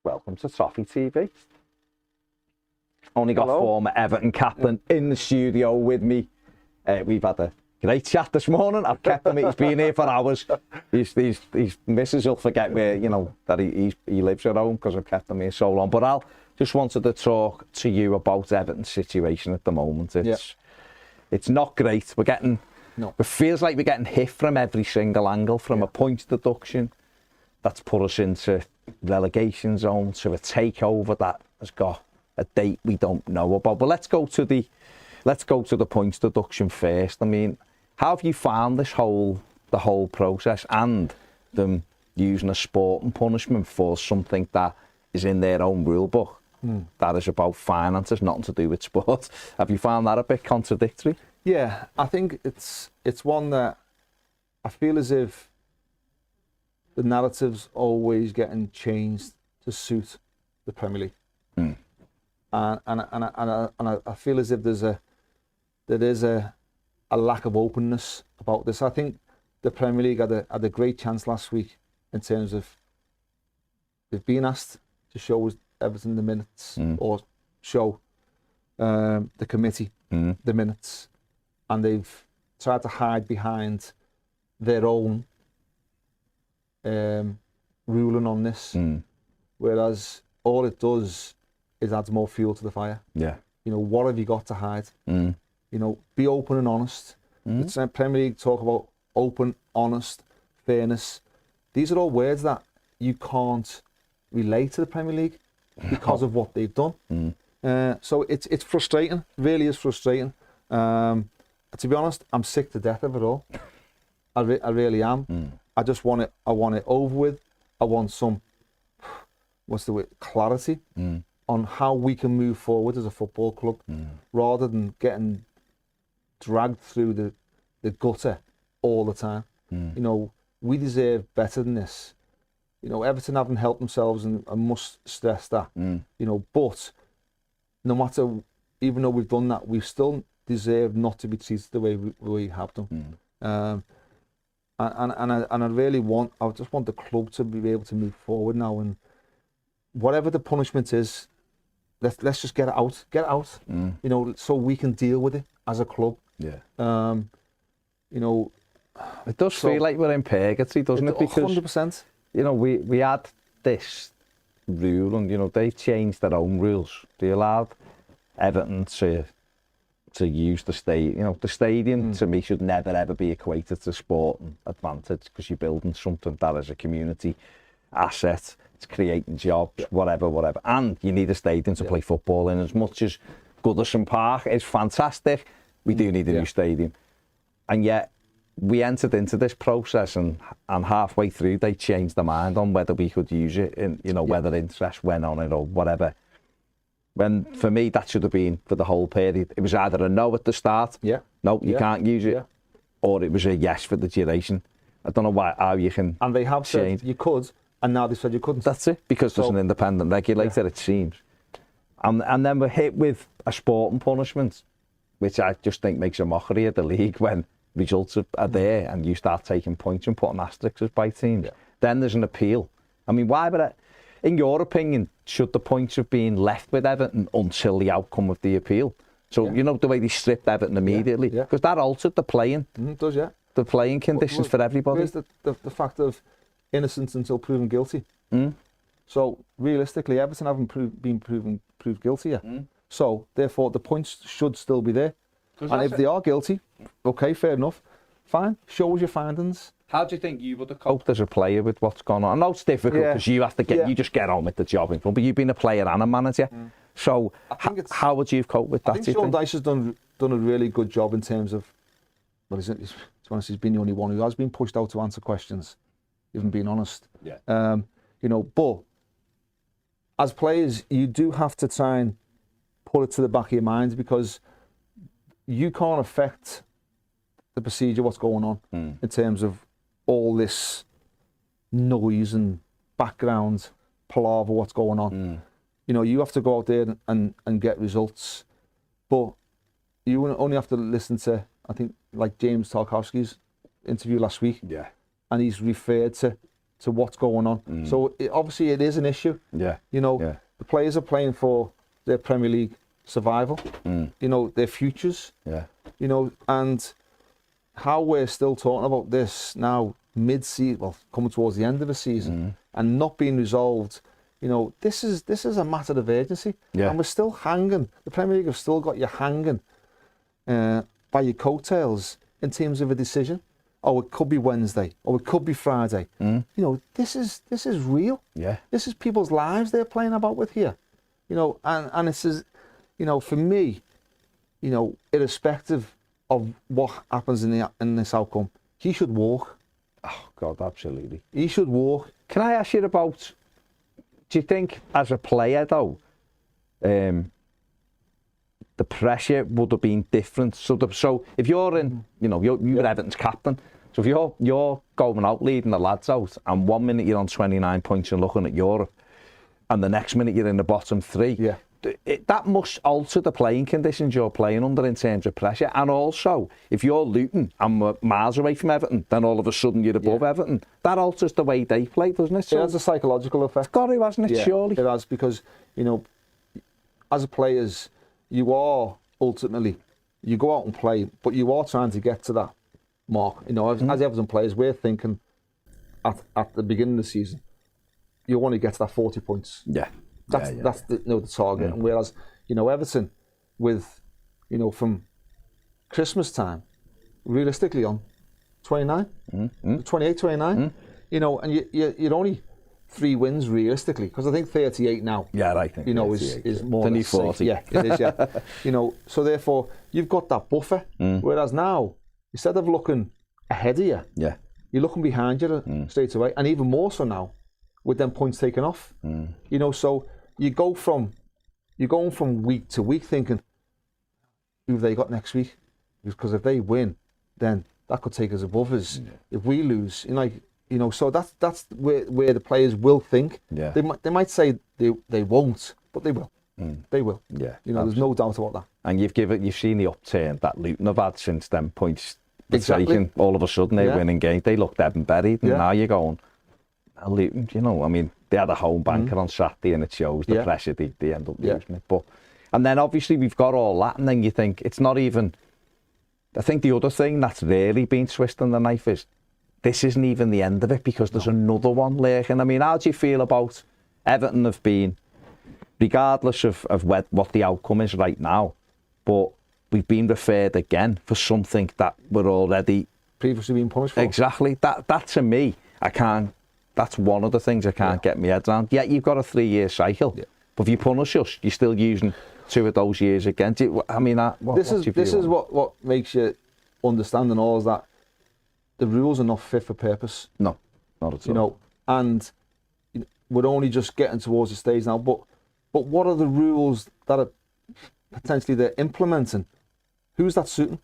Welcome to Toffee TV. Only got Hello. former Everton captain in the studio with me. We've had a great chat this morning. I've kept him. He's been here for hours. His missus will forget where, you know, that he lives at home because I've kept him here so long. But I just wanted to talk to you about Everton's situation at the moment. It's not great. We're getting... No. It feels like we're getting hit from every single angle, from a points deduction that's put us into relegation zone, to a takeover that has got a date we don't know about. But let's go to the points deduction first. I mean, how have you found the whole process and them using a sporting punishment for something that is in their own rule book that is about finances, nothing to do with sport? Have you found that a bit contradictory? Yeah, I think it's one that I feel as if the narrative's always getting changed to suit the Premier League, and I feel as if there is a lack of openness about this. I think the Premier League had a great chance last week in terms of they've been asked to show Everton the minutes or show the committee the minutes. And they've tried to hide behind their own ruling on this, whereas all it does is adds more fuel to the fire. Yeah. You know, what have you got to hide? You know, be open and honest. The Premier League talk about open, honest, fairness. These are all words that you can't relate to the Premier League because of what they've done. So it's frustrating. Really is frustrating. To be honest, I'm sick to death of it all. I really am. I just want it. I want it over with. I want some, what's the word, clarity on how we can move forward as a football club, rather than getting dragged through the gutter all the time. You know, we deserve better than this. You know, Everton haven't helped themselves, and I must stress that. You know, but no matter, even though we've done that, we've still deserve not to be treated the way we have done. And I really want, I just want the club to be able to move forward now, and whatever the punishment is, let's just get it out, you know, so we can deal with it as a club. Yeah. You know, it does feel like we're in purgatory, doesn't it? Because 100%. You know, we had this rule, and you know they changed their own rules. They allowed Everton to use the stadium. You know, the stadium to me should never ever be equated to sporting advantage, because you're building something that is a community asset. It's creating jobs, whatever. And you need a stadium to play football in. As much as Goodison Park is fantastic, we do need a new stadium. And yet we entered into this process, and halfway through they changed their mind on whether we could use it, and you know whether interest went on it or whatever. When, for me, that should have been for the whole period. It was either a no at the start, no, you can't use it, or it was a yes for the duration. I don't know how you can. And they have said you could, and now they said you couldn't. That's it, because there's an independent regulator, it seems. And then we're hit with a sporting punishment, which I just think makes a mockery of the league when results are there and you start taking points and putting asterisks by teams. Then there's an appeal. I mean, why would it? In your opinion, should the points have been left with Everton until the outcome of the appeal? So, you know, the way they stripped Everton immediately, because that altered the playing. It does, the playing conditions for everybody. Where's the fact of innocence until proven guilty? So, realistically, Everton haven't been proved guilty yet. So, therefore, the points should still be there. And if they are guilty, okay, fair enough. Fine, show us your findings. How do you think you would have coped as a player with what's gone on? I know it's difficult because you have to you just get on with the job in front, but you've been a player and a manager. So how would you have coped with that? I think Sean Dyche has done a really good job in terms of, well, he's been the only one who has been pushed out to answer questions, even being honest. You know, but as players, you do have to try and put it to the back of your mind, because you can't affect the procedure, what's going on in terms of all this noise and background palaver, what's going on. You know, you have to go out there and get results, but you only have to listen to, I think, like James Tarkowski's interview last week, and he's referred to to what's going on. So obviously it is an issue. Yeah. You know, the players are playing for their Premier League survival. You know, their futures. Yeah. You know, and how we're still talking about this now, mid-season, well, coming towards the end of the season, and not being resolved. You know, this is a matter of urgency, and we're still hanging. The Premier League have still got you hanging by your coattails in terms of a decision. Oh, it could be Wednesday, or it could be Friday. You know, this is real. Yeah. This is people's lives they're playing about with here. You know, and this is, you know, for me, you know, irrespective of what happens in this outcome, he should walk. Oh God, absolutely. He should walk. Can I ask you about? Do you think, as a player, though, the pressure would have been different? So if you're in, you know, you're Everton's captain. So if you're going out leading the lads out, and 1 minute you're on 29 points and looking at Europe, and the next minute you're in the bottom three, that must alter the playing conditions you're playing under in terms of pressure. And also, if you're Luton and we're miles away from Everton, then all of a sudden you're above Everton. That alters the way they play, doesn't it? So it has a psychological effect. It's got to, hasn't it, surely? It has, because, you know, as a players, you are ultimately, you go out and play, but you are trying to get to that mark. You know, as Everton players, we're thinking at the beginning of the season, you want to get to that 40 points. Yeah. That's the, you know, the target. And whereas, you know, Everton, with, you know, from Christmas time, realistically on 29, 28, 29, you know, and you're only 3 wins realistically, because I think 38 now. Yeah, I think, you know, is more than 40. Yeah, it is. Yeah, you know, so therefore you've got that buffer. Whereas now, instead of looking ahead of you, you're looking behind you straight away, and even more so now with them points taken off. You know, so you're going from week to week thinking, who have they got next week? Because if they win, then that could take us above us. If we lose, you know, so that's where the players will think. Yeah. They might say they won't, but they will. They will. Yeah. You know, there's no doubt about that. And you've seen the upturn that Luton have had since them points Exactly. taken. All of a sudden they're winning games. They looked dead and buried, and now you're going, Luton, you know, I mean, they had a home banker on Saturday, and it shows the pressure they end up losing it. But, and then obviously we've got all that, and then you think it's not even. I think the other thing that's really been twisting the knife is this isn't even the end of it, because there's another one lurking. I mean, how do you feel about Everton have been, regardless of what the outcome is right now, but we've been referred again for something that we're already previously being punished for? Exactly. That to me, I can't. That's one of the things I can't get my head around. Yeah, you've got a 3-year cycle, but if you punish us, you're still using 2 of those years against it. I mean, this is what makes you understand and all, is that the rules are not fit for purpose. No, not at all. You know, and we're only just getting towards the stage now. But what are the rules that are potentially they're implementing? Who's that suiting?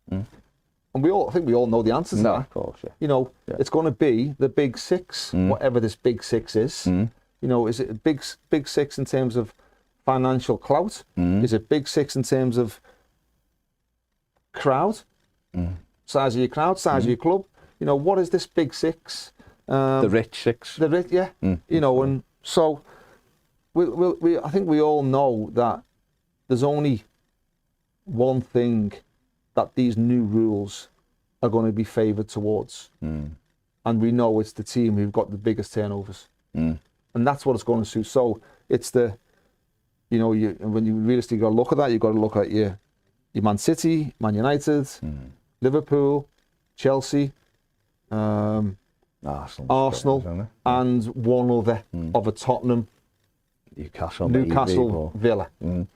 And I think we all know the answers to that. Of course, You know, it's going to be the big 6, whatever this big 6 is. You know, is it a big 6 in terms of financial clout? Is it big 6 in terms of crowd? Size of your crowd, size of your club? You know, what is this big 6? The rich 6. The rich, you know, and so I think we all know that there's only one thing that these new rules are going to be favoured towards. And we know it's the team who've got the biggest turnovers. And that's what it's going to suit. So it's the, you know, when you realistically got to look at that, you've got to look at your Man City, Man United, Liverpool, Chelsea, Arsenal, and one other of a Tottenham, Newcastle, Villa. You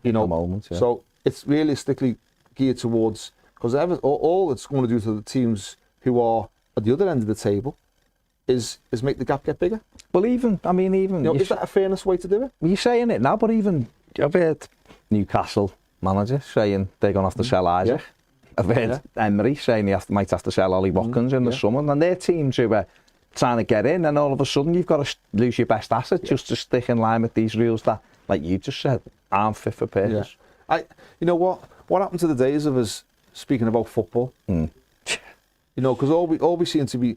know, moment, so it's realistically geared towards, because all it's going to do to the teams who are at the other end of the table is make the gap get bigger. Well, even you know, is that a fairness way to do it? You're saying it now, but even I've heard Newcastle manager saying they're going to have to sell Isaac. I've heard Emery saying he might have to sell Ollie Watkins in the summer, and their teams who are trying to get in, and all of a sudden you've got to lose your best asset just to stick in line with these rules that, like you just said, aren't fit for purpose. You know what happened to the days of us speaking about football? You know, because all we seem to be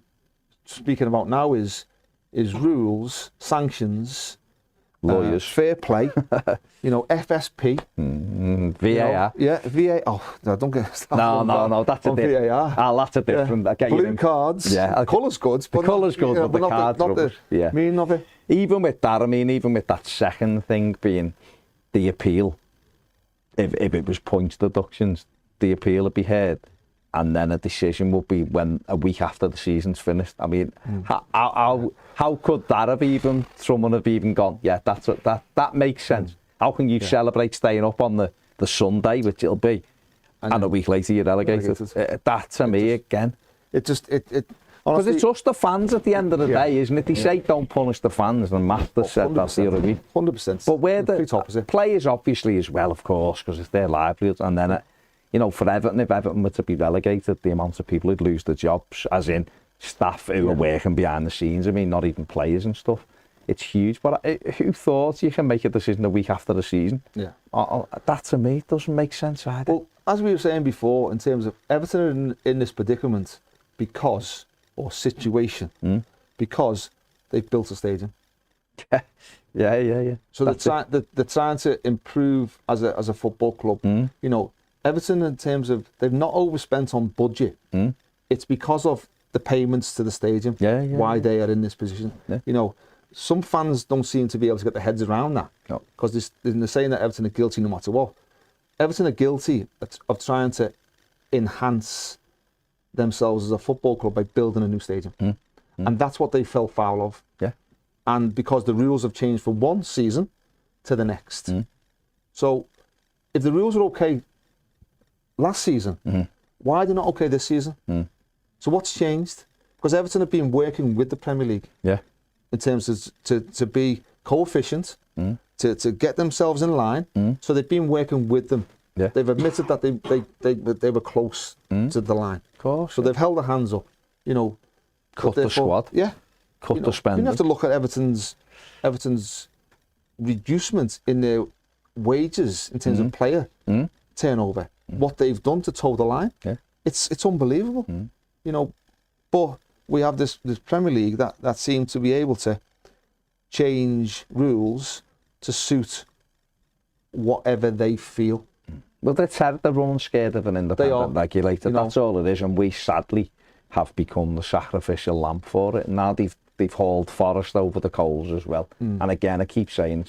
speaking about now is rules, sanctions, Lawyers. fair play, FSP. VAR. VAR. Oh, no, don't get started. No, that's a different. VAR. That's a different. Yeah. Blue cards. Yeah. Colour's good. The colour's good, but the cards not the yeah. meaning of it. Even with that second thing being the appeal, if it was points deductions, the appeal would be heard, and then a decision would be when a week after the season's finished. I mean, how could that have even, someone have even gone, yeah, that makes sense. How can you celebrate staying up on the Sunday, which it'll be, and a week later you're relegated? That to me again. Because it's just the fans at the end of the day, isn't it? They say don't punish the fans, and Mathew said that the other week. 100%. But where the players obviously as well, of course, because it's their livelihood. And then, for Everton, if Everton were to be relegated, the amount of people who'd lose their jobs, as in staff who are working behind the scenes, I mean, not even players and stuff. It's huge. But who thought you can make a decision a week after the season? Yeah. That to me doesn't make sense either. Well, as we were saying before, in terms of Everton are in this predicament because they've built a stadium. Yeah. So they're trying to improve as a football club. Everton, in terms of, they've not overspent on budget. It's because of the payments to the stadium. Why they are in this position. Some fans don't seem to be able to get their heads around that, because they're saying that Everton are guilty no matter what. Everton are guilty of trying to enhance themselves as a football club by building a new stadium. And that's what they fell foul of. And because the rules have changed from one season to the next. So if the rules are okay last season, why are they not okay this season? So what's changed? Because Everton have been working with the Premier League in terms of to be coefficient, to get themselves in line. So they've been working with them. They've admitted that they were close to the line. Of course. So they've held their hands up. Cut the squad. Cut the spending. You have to look at Everton's reducement in their wages in terms of player turnover. What they've done to toe the line. It's unbelievable. But we have this Premier League that seems to be able to change rules to suit whatever they feel. Well, they're running scared of an independent regulator. That's all it is, and we sadly have become the sacrificial lamb for it. Now they've hauled Forest over the coals as well. And again, I keep saying,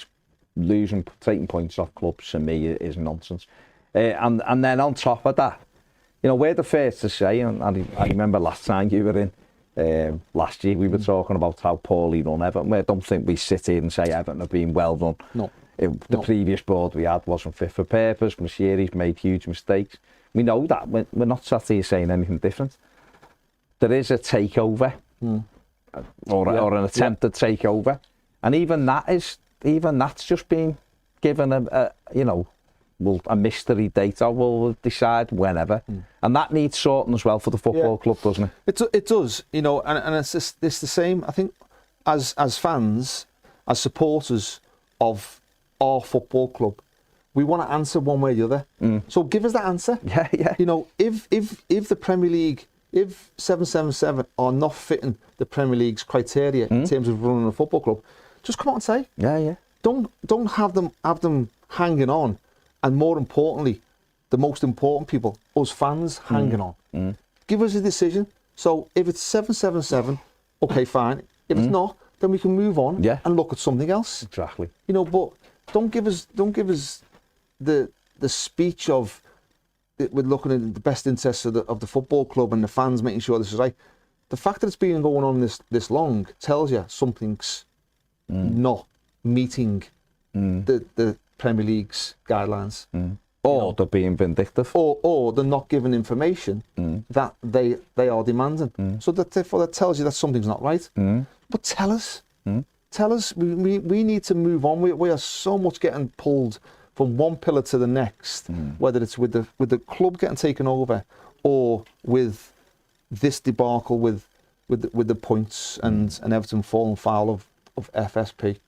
taking points off clubs to me is nonsense. And then on top of that, we're the first to say, and I remember last time you were in, last year we were talking about how poorly run Everton. I don't think we sit here and say Everton have been well run. No. The previous board we had wasn't fit for purpose. Mashiri's made huge mistakes. We know that. We're not sat here saying anything different. There is a takeover, or an attempted takeover, and even that's just been given a mystery date. We'll decide whenever, and that needs sorting as well for the football club, doesn't it? It does, and it's the same. I think as fans, as supporters of our football club, we want to answer one way or the other. So give us that answer. If the Premier League, if 777 are not fitting the Premier League's criteria in terms of running a football club, just come out and say. Don't have them hanging on, and more importantly, the most important people, us fans, hanging on. Give us a decision. So if it's 777, okay, fine. If it's not, then we can move on and look at something else. Exactly. But don't give us the speech of we're looking at the best interests of the football club and the fans, making sure this is right. The fact that it's been going on this long tells you something's not meeting the Premier League's guidelines. Or they're being vindictive. Or they're not giving information that they are demanding. So therefore that tells you that something's not right. But tell us. Tell us. We need to move on. We are so much getting pulled from one pillar to the next, whether it's with the club getting taken over or with this debacle with the points and Everton falling foul of FSP.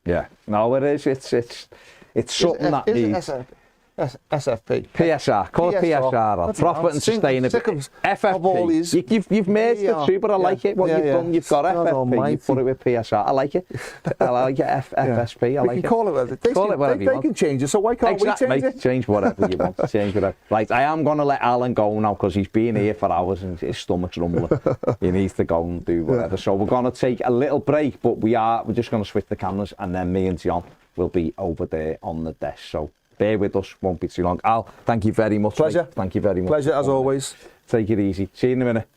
Yeah, no, it is. It's something that needs. SFP. PSR, call it PSR, or Profit and Sustainability. FFP. You've merged the two, but I like it. What you've done, you've got FFP, you put it with PSR. I like it. I like it, FSP, I like it. We can call it whatever they can change it, so why can't we change it? Change whatever you want, change whatever. Right, I am going to let Alan go now, because he's been here for hours and his stomach's rumbling. He needs to go and do whatever. So we're going to take a little break, but we're just going to switch the cameras, and then me and John will be over there on the desk. So bear with us, won't be too long. Al, thank you very much. Pleasure. Mate. Thank you very much. Pleasure as always. Take it easy. See you in a minute.